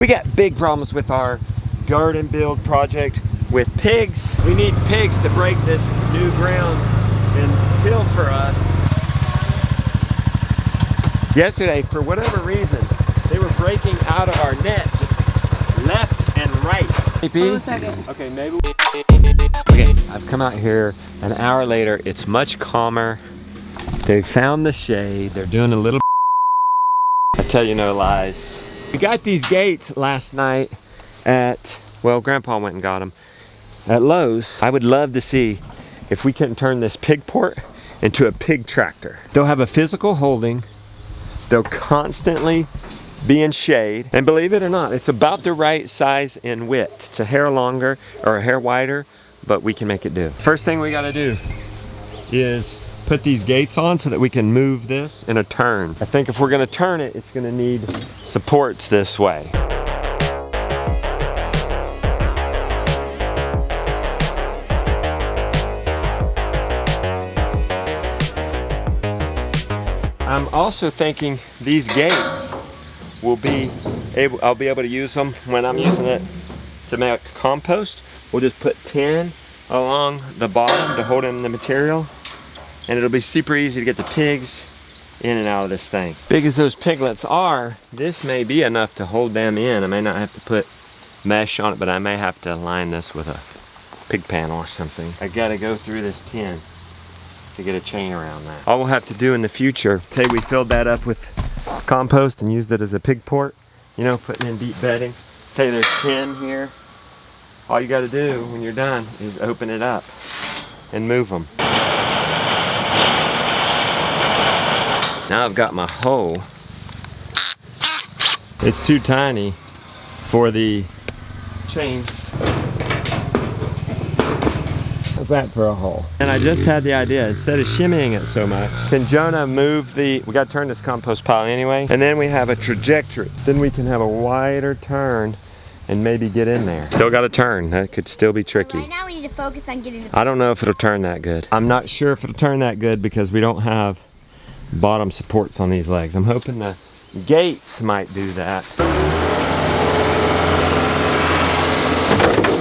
We got big problems with our garden build project with pigs. We need pigs to break this new ground and till for us. Yesterday, for whatever reason, they were breaking out of our net just left and right. Hold on a second. Okay, maybe. Okay, I've come out here an hour later. It's much calmer. They found the shade. They're doing a little. I tell you no lies. We got these gates last night at, well, Grandpa went and got them at Lowe's. I would love to see if we can turn this pig port into a pig tractor. They'll have a physical holding. They'll constantly be in shade. And believe it or not, it's about the right size and width. It's a hair longer or a hair wider, but we can make it do. First thing we gotta do is put these gates on so that we can move this in a turn. I think if we're gonna turn it, it's gonna need supports this way. I'm also thinking these gates will be able, I'll be able to use them when I'm using it to make compost. We'll just put tin along the bottom to hold in the material, and it'll be super easy to get the pigs in and out of this thing. Big as those piglets are, this may be enough to hold them in. I may not have to put mesh on it, but I may have to line this with a pig panel or something. I gotta go through this tin to get a chain around that. All we'll have to do in the future, say we filled that up with compost and used it as a pig port, you know, putting in deep bedding. Say there's 10 here. All you gotta do when you're done is open it up and move them. Now I've got my hole. It's too tiny for the chain. How's that for a hole? And I just had the idea, instead of shimmying it so much, can Jonah move the, we gotta turn this compost pile anyway, and then we have a trajectory. Then we can have a wider turn and maybe get in there. Still gotta turn, that could still be tricky. Right now we need to focus on getting the... I don't know if it'll turn that good. I'm not sure if it'll turn that good because we don't have bottom supports on these legs. I'm hoping the gates might do that.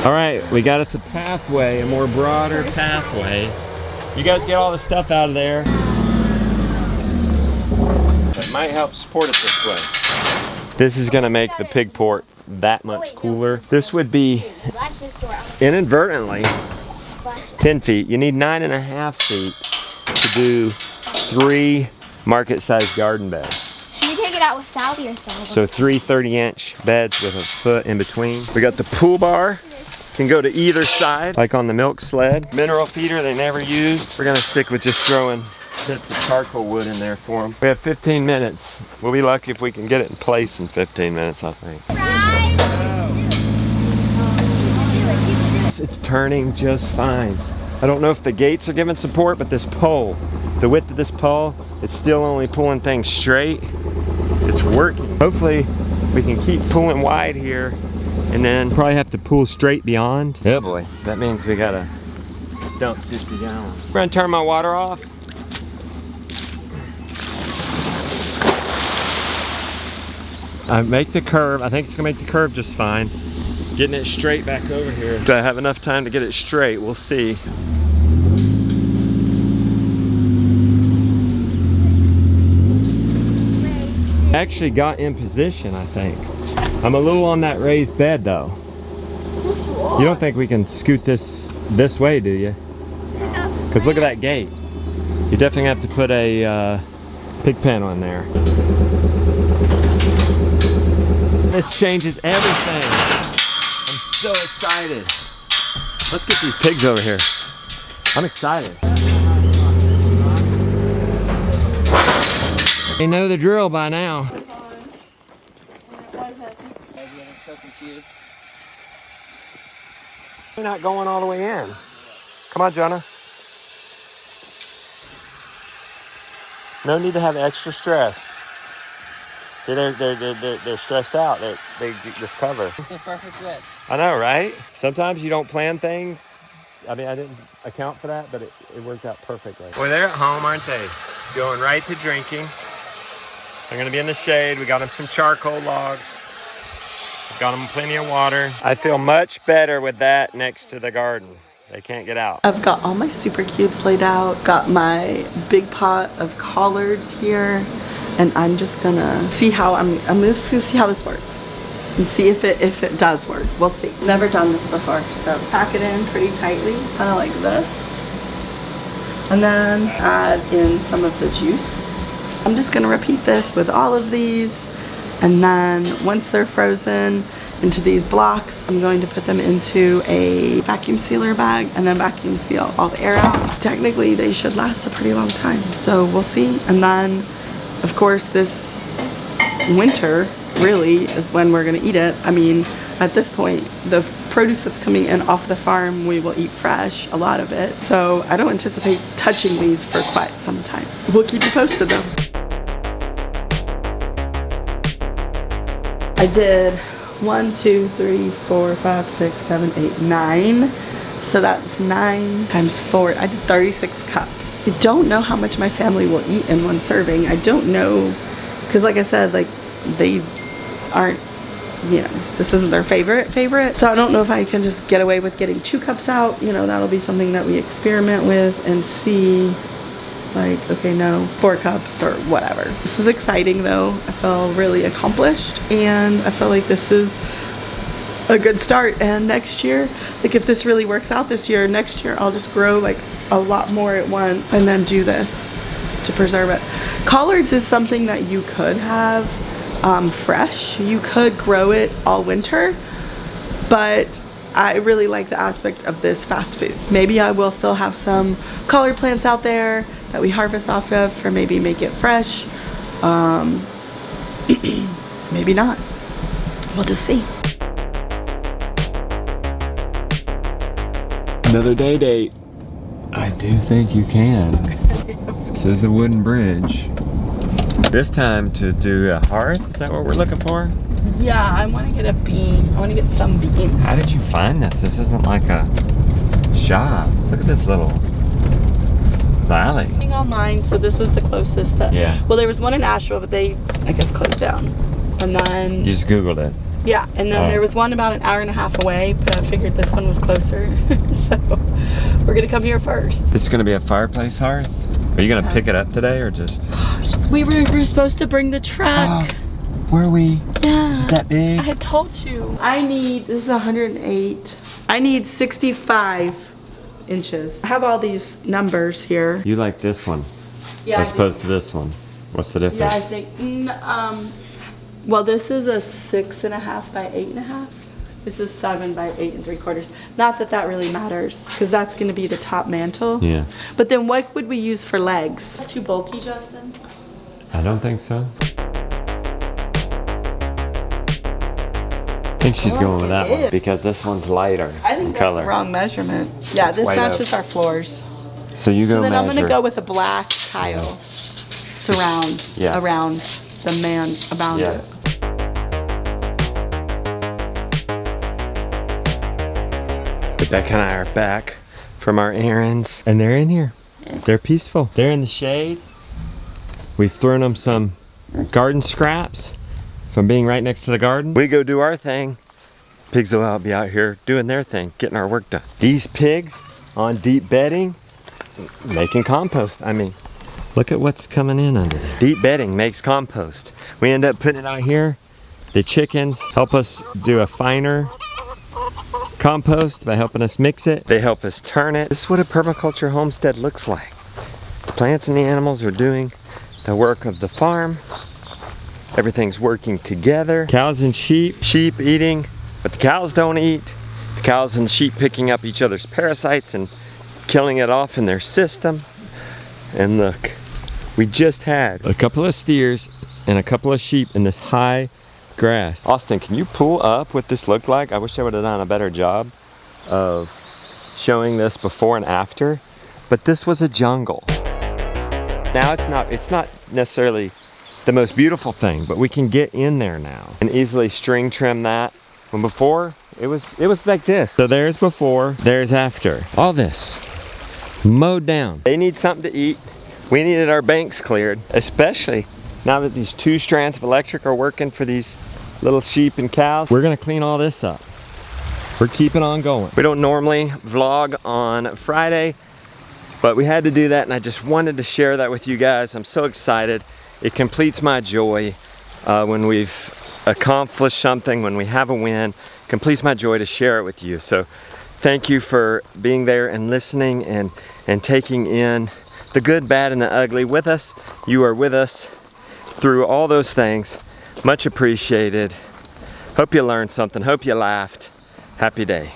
All right, we got us a pathway, a more broader pathway. You guys get all the stuff out of there. That might help support it this way. This is gonna make the pig port that much cooler. This would be inadvertently 10 feet. You need 9.5 feet to do 3 market-sized garden beds. Should we take it out with Sally or something? So 3 30-inch beds with a foot in between. We got the pool bar. Can go to either side, like on the milk sled. Mineral feeder they never used. We're gonna stick with just throwing bits of charcoal wood in there for them. We have 15 minutes. We'll be lucky if we can get it in place in 15 minutes, I think. It's turning just fine. I don't know if the gates are giving support, but this pole, the width of this pole, it's still only pulling things straight. It's working. Hopefully we can keep pulling wide here and then probably have to pull straight beyond. Oh boy, that means we gotta dump 50 gallons. We're gonna turn my water off. I make the curve. I think it's gonna make the curve just fine. Getting it straight back over here. Do I have enough time to get it straight? We'll see. Actually got in position, I think. I'm a little on that raised bed though. You don't think we can scoot this way, do you? Because look at that gate. You definitely have to put a pig panel in there. This changes everything. I'm so excited. Let's get these pigs over here. I'm excited. They know the drill by now. We're not going all the way in. Come on, Jonah. No need to have extra stress. See, they're stressed out. They just cover. It's the perfect width. I know, right? Sometimes you don't plan things. I mean, I didn't account for that, but it worked out perfectly. Boy, they're at home, aren't they? Going right to drinking. They're gonna be in the shade. We got them some charcoal logs. Got them plenty of water. I feel much better with that next to the garden. They can't get out. I've got all my super cubes laid out. Got my big pot of collards here. And I'm just gonna see how I'm just gonna see how this works. And see if it does work. We'll see. Never done this before. So pack it in pretty tightly. Kind of like this. And then add in some of the juice. I'm just gonna repeat this with all of these. And then once they're frozen into these blocks, I'm going to put them into a vacuum sealer bag and then vacuum seal all the air out. Technically, they should last a pretty long time. So we'll see. And then, of course, this winter really is when we're gonna eat it. I mean, at this point, the produce that's coming in off the farm, we will eat fresh, a lot of it. So I don't anticipate touching these for quite some time. We'll keep you posted though. I did 1, 2, 3, 4, 5, 6, 7, 8, 9. So that's 9 times 4. I did 36 cups. I don't know how much my family will eat in one serving. I don't know, because like I said, like they aren't, you know, this isn't their favorite. So I don't know if I can just get away with getting 2 cups out. You know, that'll be something that we experiment with and see. Like, okay, no, 4 cups or whatever. This is exciting though. I feel really accomplished and I feel like this is a good start. And next year, like if this really works out this year, next year I'll just grow like a lot more at once and then do this to preserve it. Collards is something that you could have fresh. You could grow it all winter, but I really like the aspect of this fast food. Maybe I will still have some collard plants out there that we harvest off of for maybe make it fresh. Maybe not. We'll just see. Another day date. I do think you can. This is a wooden bridge. This time to do a hearth, is that what we're looking for? Yeah, I want to get a beam. I want to get some beams. How did you find this? This isn't like a shop. Look at this little valley. Online, so this was the closest that. Yeah. Well, there was one in Asheville, but they, I guess, closed down. And then. You just Googled it. Yeah, and then there was one about an hour and a half away, but I figured this one was closer. So we're gonna come here first. This is gonna be a fireplace hearth? Are you gonna pick it up today or just? We were supposed to bring the truck. Were we? Yeah. Is it that big? I had told you. I need, this is 108. I need 65 inches. I have all these numbers here. You like this one Yeah. as opposed to this one. What's the difference? Yeah, I think, well, this is a 6.5 by 8.5. This is 7 by 8 3/4. Not that that really matters, because that's going to be the top mantle. Yeah. But then what would we use for legs? It's too bulky, Justin. I don't think so. I think she's going with that one because this one's lighter I think in that's color. the wrong measurement. Yeah, this white matches our floors. So you go So then measure. I'm gonna go with a black tile surround around the man around it. Rebecca and I are back from our errands and they're in here. They're peaceful. They're in the shade. We've thrown them some garden scraps from being right next to the garden. We go do our thing. Pigs will be out here doing their thing, getting our work done. These pigs on deep bedding, making compost. I mean, look at what's coming in under there. Deep bedding makes compost. We end up putting it out here. The chickens help us do a finer compost by helping us mix it. They help us turn it. This is what a permaculture homestead looks like. The plants and the animals are doing the work of the farm. Everything's working together. Cows and sheep. Sheep eating, but the cows don't eat. The cows and sheep picking up each other's parasites and killing it off in their system. And look, we just had a couple of steers and a couple of sheep in this high grass. Austin, can you pull up what this looked like? I wish I would have done a better job of showing this before and after, but this was a jungle. Now it's not necessarily the most beautiful thing, but we can get in there now and easily string trim that. When before, it was like this. So there's before, there's after. All this mowed down. They need something to eat. We needed our banks cleared, especially now that these 2 strands of electric are working for these little sheep and cows. We're gonna clean all this up. We're keeping on going. We don't normally vlog on Friday, but we had to do that, and I just wanted to share that with you guys. I'm so excited. It completes my joy when we've accomplished something, when we have a win. Completes my joy to share it with you. So thank you for being there and listening and taking in the good, bad, and the ugly with us. You are with us through all those things. Much appreciated. Hope you learned something. Hope you laughed. Happy day.